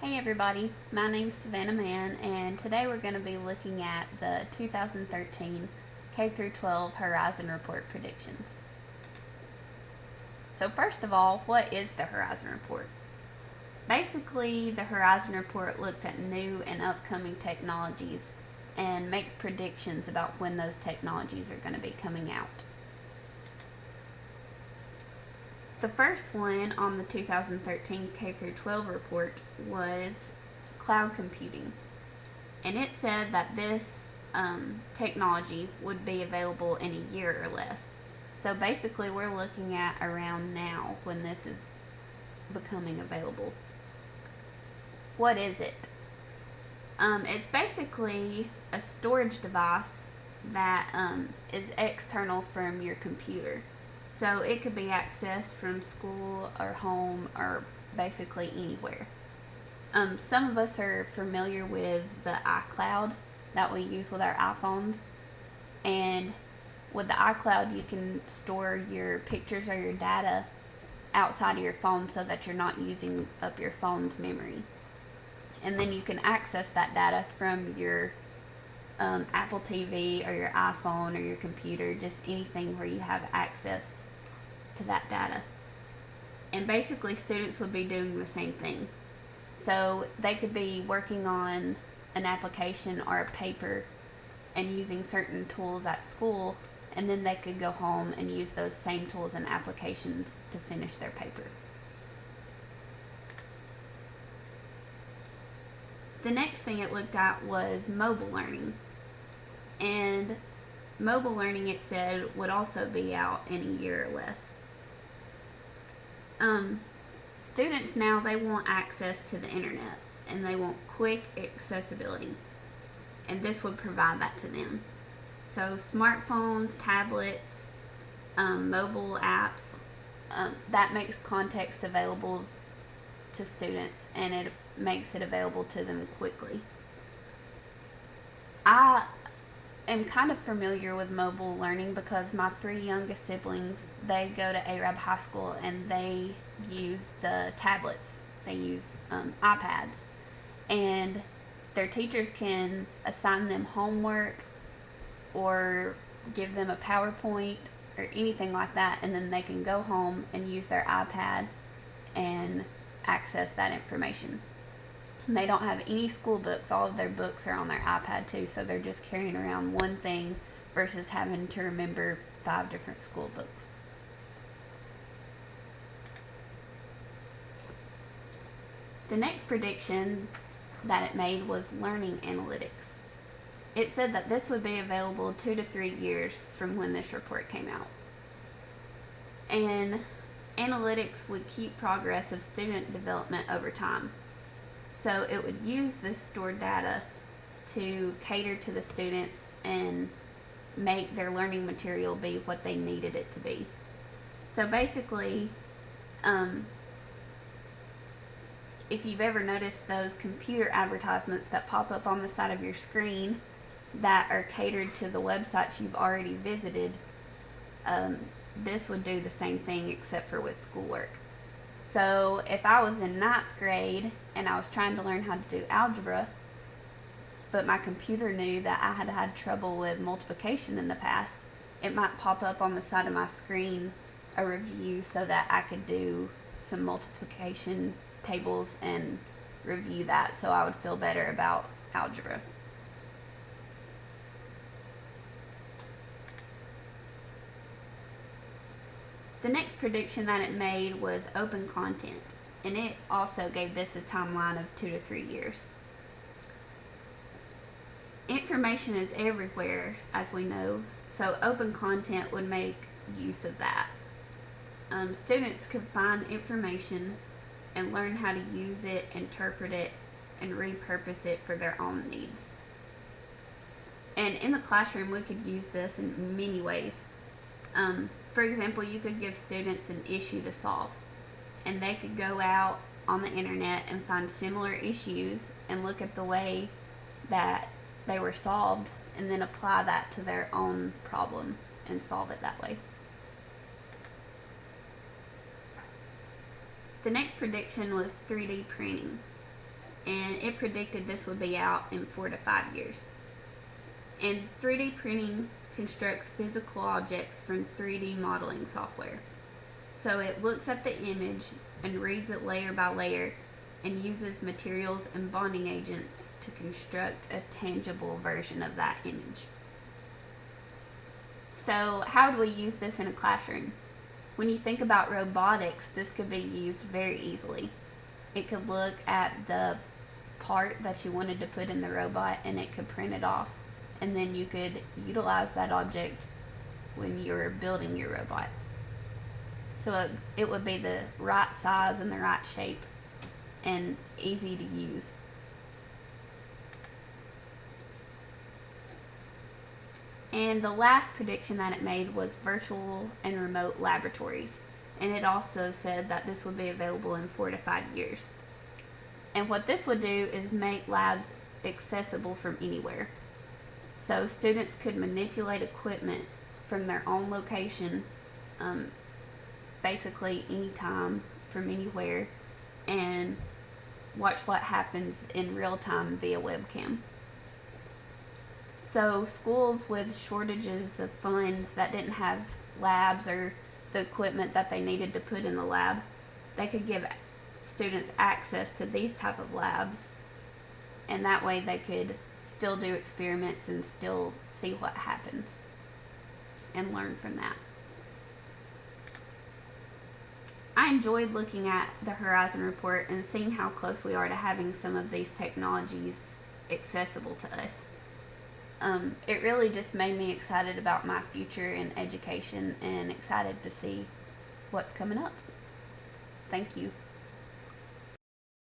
Hey everybody, my name's Savannah Mann, and today we're going to be looking at the 2013 K through 12 Horizon Report predictions. So first of all, what is the Horizon Report? Basically, the Horizon Report looks at new and upcoming technologies and makes predictions about when those technologies are going to be coming out. The first one on the 2013 K through 12 report was cloud computing, and it said that this technology would be available in a year or less. So basically, we're looking at around now when this is becoming available. What is it? It's basically a storage device that is external from your computer. So it could be accessed from school or home or basically anywhere. Some of us are familiar with the iCloud that we use with our iPhones. And with the iCloud, you can store your pictures or your data outside of your phone so that you're not using up your phone's memory. And then you can access that data from your Apple TV or your iPhone or your computer, just anything where you have access to that data. And basically, students would be doing the same thing. So they could be working on an application or a paper and using certain tools at school, and then they could go home and use those same tools and applications to finish their paper. The next thing it looked at was mobile learning. And mobile learning, it said, would also be out in a year or less. Students now, they want access to the internet and they want quick accessibility, and this would provide that to them. So smartphones, tablets, mobile apps, that makes context available to students, and it makes it available to them quickly. I am kind of familiar with mobile learning because my three youngest siblings, they go to Arab High School and they use the tablets. They use iPads, and their teachers can assign them homework or give them a PowerPoint or anything like that, and then they can go home and use their iPad and access that information. And they don't have any school books. All of their books are on their iPad too, so they're just carrying around one thing versus having to remember 5 different school books. The next prediction that it made was learning analytics. It said that this would be available 2 to 3 years from when this report came out. And analytics would keep progress of student development over time. So it would use this stored data to cater to the students and make their learning material be what they needed it to be. So basically, if you've ever noticed those computer advertisements that pop up on the side of your screen that are catered to the websites you've already visited, this would do the same thing except for with schoolwork. So if I was in 9th grade and I was trying to learn how to do algebra, but my computer knew that I had had trouble with multiplication in the past, it might pop up on the side of my screen a review so that I could do some multiplication tables and review that so I would feel better about algebra. The next prediction that it made was open content, and it also gave this a timeline of 2 to 3 years. Information is everywhere, as we know, so open content would make use of that. Students could find information and learn how to use it, interpret it, and repurpose it for their own needs. And in the classroom, we could use this in many ways. For example, you could give students an issue to solve, and they could go out on the internet and find similar issues and look at the way that they were solved and then apply that to their own problem and solve it that way. The next prediction was 3D printing. and it predicted this would be out in 4 to 5 years. And 3D printing constructs physical objects from 3D modeling software. So it looks at the image and reads it layer by layer and uses materials and bonding agents to construct a tangible version of that image. So how do we use this in a classroom? When you think about robotics, this could be used very easily. It could look at the part that you wanted to put in the robot and it could print it off, and then you could utilize that object when you're building your robot. So it would be the right size and the right shape and easy to use. And the last prediction that it made was virtual and remote laboratories. And it also said that this would be available in 4 to 5 years. And what this would do is make labs accessible from anywhere. So students could manipulate equipment from their own location, basically anytime, from anywhere, and watch what happens in real time via webcam. So schools with shortages of funds that didn't have labs or the equipment that they needed to put in the lab, they could give students access to these type of labs, and that way they could still do experiments and still see what happens and learn from that. I enjoyed looking at the Horizon Report and seeing how close we are to having some of these technologies accessible to us. It really just made me excited about my future in education and excited to see what's coming up. Thank you.